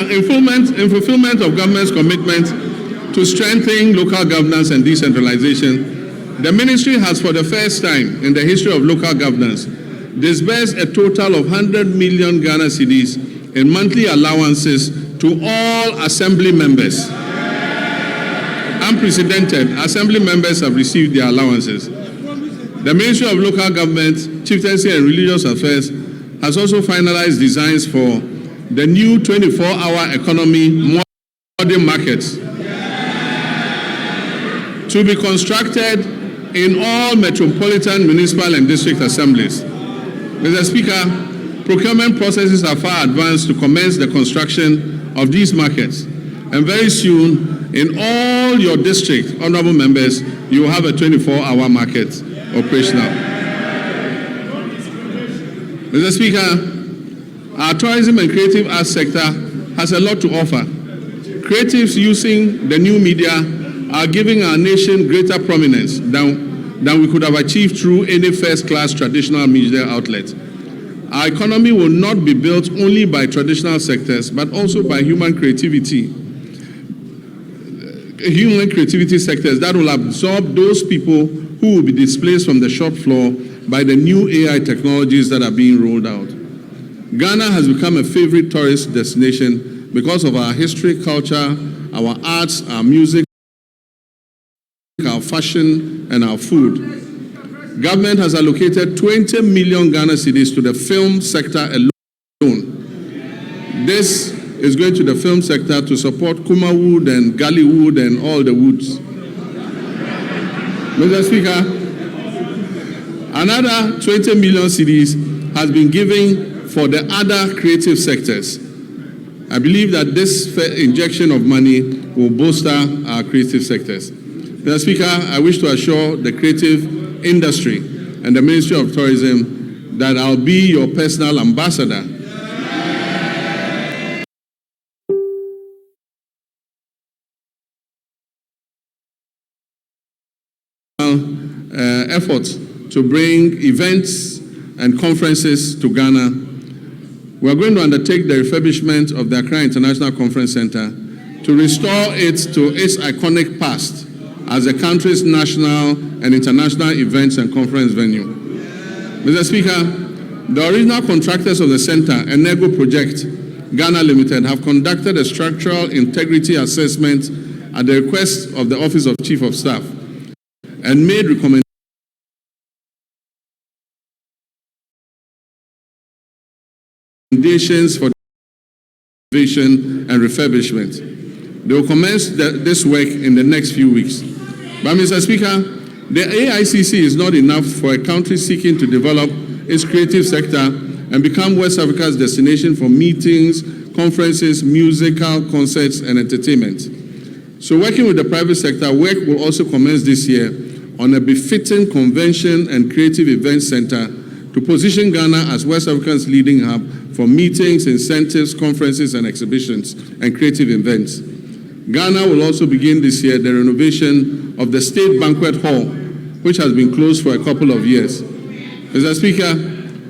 In fulfillment of government's commitment to strengthening local governance and decentralization, the ministry has, for the first time in the history of local governance, disbursed a total of 100 million Ghana cedis in monthly allowances to all assembly members. Unprecedented, assembly members have received their allowances. The Ministry of Local Government, Chieftaincy and Religious Affairs has also finalized designs for the new 24-hour economy modern markets to be constructed in all metropolitan, municipal and district assemblies. Mr. Speaker, procurement processes are far advanced to commence the construction of these markets. And very soon, in all your district, honorable members, you will have a 24-hour market operational. Mr. Speaker, our tourism and creative arts sector has a lot to offer. Creatives using the new media are giving our nation greater prominence than we could have achieved through any first-class traditional media outlet. Our economy will not be built only by traditional sectors, but also by human creativity sectors that will absorb those people who will be displaced from the shop floor by the new AI technologies that are being rolled out. Ghana has become a favorite tourist destination because of our history, culture, our arts, our music, our fashion, and our food. Government has allocated 20 million Ghana cedis to the film sector alone. This is going to the film sector to support Kumawood and Gollywood and all the woods. Mr. Speaker, another 20 million cedis has been given for the other creative sectors. I believe that this injection of money will bolster our creative sectors. Mr. Speaker, I wish to assure the creative industry and the Ministry of Tourism that I'll be your personal ambassador efforts to bring events and conferences to Ghana. We are going to undertake the refurbishment of the Accra International Conference Center to restore it to its iconic past as the country's national and international events and conference venue. Mr. Speaker, the original contractors of the center, Enego Project Ghana Limited, have conducted a structural integrity assessment at the request of the Office of Chief of Staff and made recommendations for renovation and refurbishment. They will commence this work in the next few weeks. But Mr. Speaker, the AICC is not enough for a country seeking to develop its creative sector and become West Africa's destination for meetings, conferences, musical concerts, and entertainment. So working with the private sector, work will also commence this year on a befitting convention and creative events center to position Ghana as West Africa's leading hub for meetings, incentives, conferences, and exhibitions and creative events. Ghana will also begin this year the renovation of the State Banquet Hall, which has been closed for a couple of years. Mr. Speaker,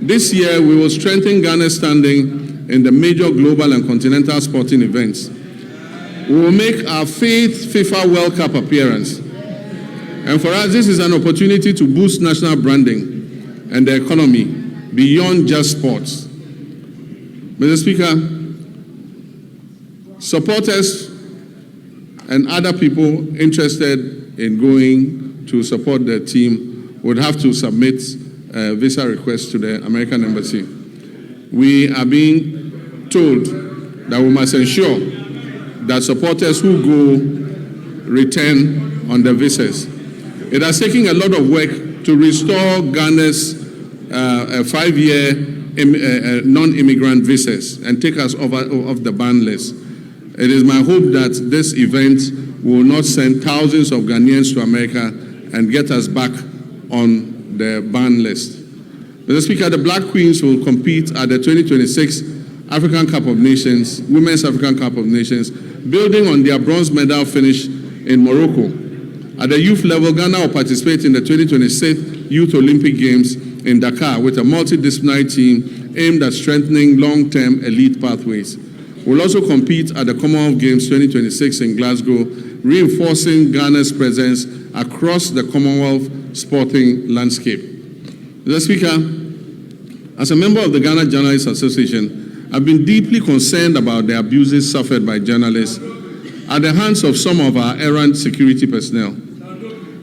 this year we will strengthen Ghana's standing in the major global and continental sporting events. We will make our 5th FIFA World Cup appearance. And for us, this is an opportunity to boost national branding and the economy beyond just sports. Mr. Speaker, supporters and other people interested in going to support the team would have to submit a visa request to the American Embassy. We are being told that we must ensure that supporters who go return on the visas. It has taken a lot of work to restore Ghana's 5-year non-immigrant visas and take us off the ban list. It is my hope that this event will not send thousands of Ghanaians to America and get us back on the ban list. Mr. Speaker, the Black Queens will compete at the 2026 African Cup of Nations, Women's African Cup of Nations, building on their bronze medal finish in Morocco. At the youth level, Ghana will participate in the 2026 Youth Olympic Games in Dakar with a multidisciplinary team aimed at strengthening long-term elite pathways. will also compete at the Commonwealth Games 2026 in Glasgow, reinforcing Ghana's presence across the Commonwealth sporting landscape. Mr. Speaker, as a member of the Ghana Journalists Association, I've been deeply concerned about the abuses suffered by journalists at the hands of some of our errant security personnel.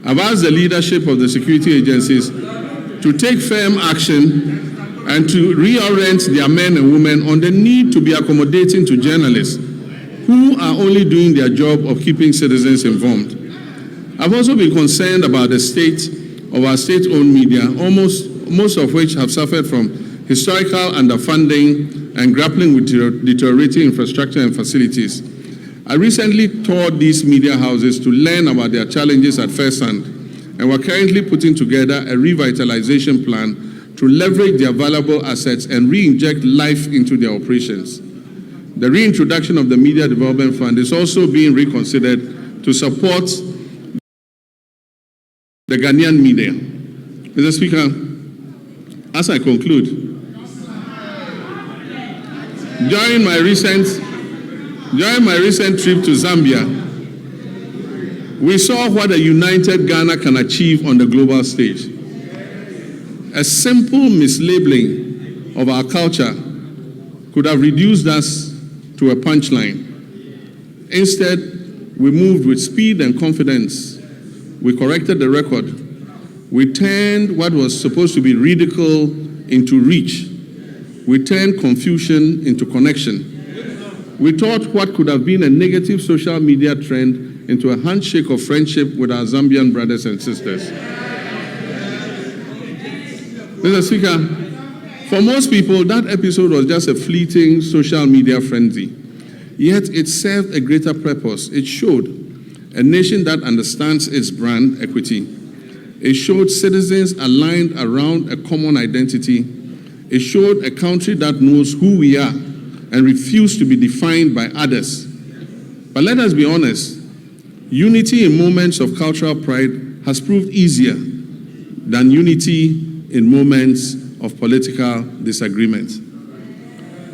I've asked the leadership of the security agencies to take firm action and to reorient their men and women on the need to be accommodating to journalists who are only doing their job of keeping citizens informed. I've also been concerned about the state of our state-owned media, most of which have suffered from historical underfunding and grappling with deteriorating infrastructure and facilities. I recently toured these media houses to learn about their challenges at first hand, and we're currently putting together a revitalization plan to leverage their valuable assets and re-inject life into their operations. The reintroduction of the Media Development Fund is also being reconsidered to support the Ghanaian media. Mr. Speaker, as I conclude, during my recent trip to Zambia, we saw what a united Ghana can achieve on the global stage. A simple mislabeling of our culture could have reduced us to a punchline. Instead, we moved with speed and confidence. We corrected the record. We turned what was supposed to be ridicule into reach. We turned confusion into connection. We turned what could have been a negative social media trend into a handshake of friendship with our Zambian brothers and sisters. Mr. Speaker, for most people, that episode was just a fleeting social media frenzy. Yet it served a greater purpose. It showed a nation that understands its brand equity. It showed citizens aligned around a common identity. It showed a country that knows who we are and refuses to be defined by others. But let us be honest, unity in moments of cultural pride has proved easier than unity in moments of political disagreement.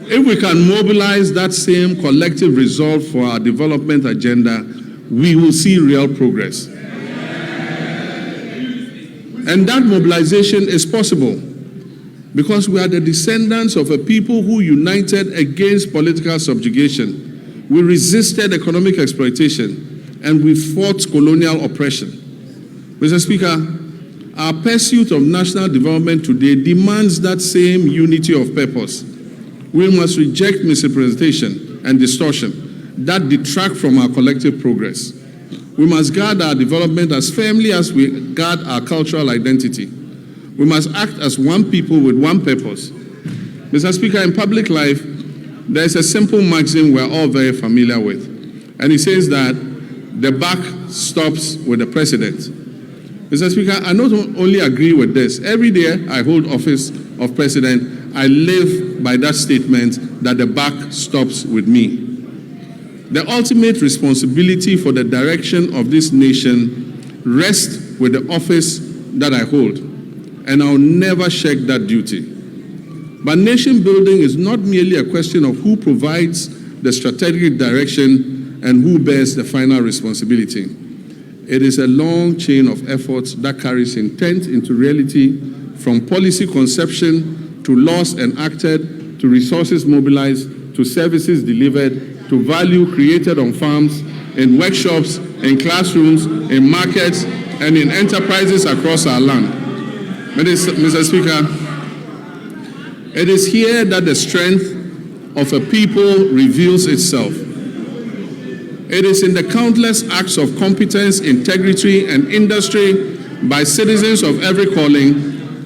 If we can mobilize that same collective resolve for our development agenda, we will see real progress. And that mobilization is possible because we are the descendants of a people who united against political subjugation. We resisted economic exploitation and we fought colonial oppression. Mr. Speaker, our pursuit of national development today demands that same unity of purpose. We must reject misrepresentation and distortion that detract from our collective progress. We must guard our development as firmly as we guard our cultural identity. We must act as one people with one purpose. Mr. Speaker, in public life, there is a simple maxim we're all very familiar with, and it says that the buck stops with the president. Mr. Speaker, I not only agree with this. Every day I hold office of president, I live by that statement that the buck stops with me. The ultimate responsibility for the direction of this nation rests with the office that I hold, and I'll never shirk that duty. But nation building is not merely a question of who provides the strategic direction and who bears the final responsibility. It is a long chain of efforts that carries intent into reality, from policy conception to laws enacted, to resources mobilized, to services delivered, to value created on farms, in workshops, in classrooms, in markets, and in enterprises across our land. Mr. Speaker, it is here that the strength of a people reveals itself. It is in the countless acts of competence, integrity, and industry by citizens of every calling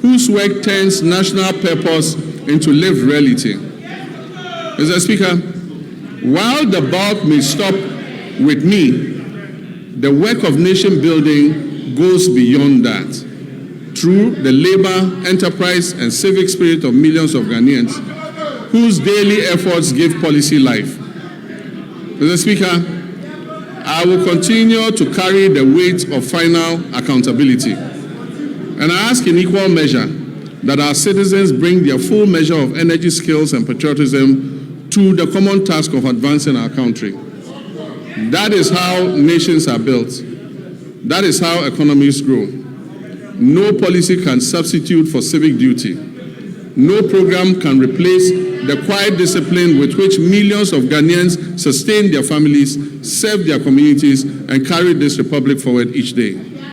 whose work turns national purpose into lived reality. Mr. Speaker, while the bulk may stop with me, the work of nation building goes beyond that. Through the labor, enterprise, and civic spirit of millions of Ghanaians whose daily efforts give policy life. Mr. Speaker, I will continue to carry the weight of final accountability. And I ask in equal measure that our citizens bring their full measure of energy, skills, and patriotism to the common task of advancing our country. That is how nations are built. That is how economies grow. No policy can substitute for civic duty. No program can replace the quiet discipline with which millions of Ghanaians sustain their families, serve their communities, and carry this republic forward each day.